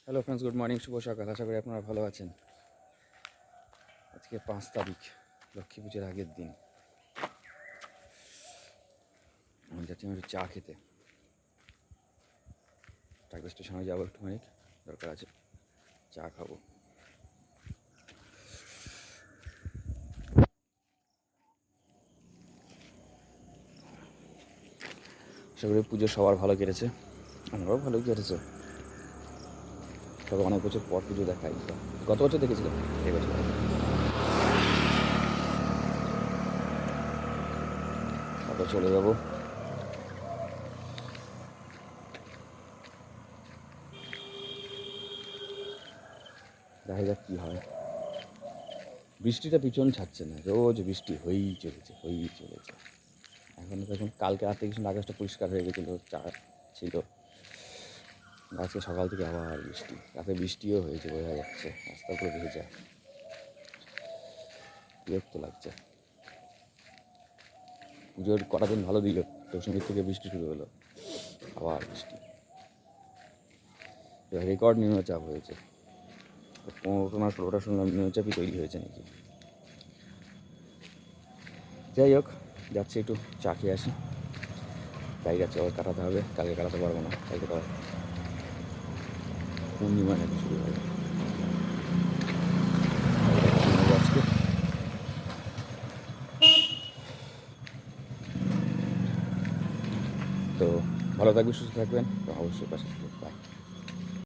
Hello friends, good morning, শুভ সকাল। আশা করি আপনারা ভালো আছেন। আজকে 5 তারিখ, লক্ষ্মী পুজোর আগের দিন। আমি যাচ্ছি একটু চা খেতে। টাইগার স্টেশনে যাবো, একটুখানি দরকার আছে, চা খাবো। আশা করি পুজো সবার ভালো কেটেছে, আমারও ভালোই কেটেছে। তবে অনেক বছর পর পুজো দেখাই, গত বছর দেখেছিলাম, এবছর তারপর চলে যাবো। দেখা যাক কী হয়। বৃষ্টিটা পিছন ছাড়ছে না, রোজ বৃষ্টি হয়েই চলেছে। এখন কালকে রাতে কিছু আকাশটা পরিষ্কার হয়ে গেছিলো, চা ছিল। আজকে সকাল থেকে আবার বৃষ্টি, রাতে বৃষ্টিও হয়েছে, বোঝা যাচ্ছে রাস্তাগুলো ভেজা। বিরক্ত লাগছে। পুজোর কটা দিন ভালো দিল, দশমীর থেকে বৃষ্টি শুরু হলো, আবার বৃষ্টি। রেকর্ড নিম্নচাপ হয়েছে, 15টা না 16টা শুনলাম নিম্নচাপই তৈরি হয়েছে নাকি। যাই হোক, যাচ্ছি একটু চা খেয়ে আসি। গাড়ি আছে, আবার কাটাতে হবে, কালকে কাটাতে পারবো না, কালকে তো পূর্ণিমা নাকি শুরু হবে আজকে। তো ভালো থাকবেন, সুস্থ থাকবেন, তো অবশ্যই পাশে থাকবেন।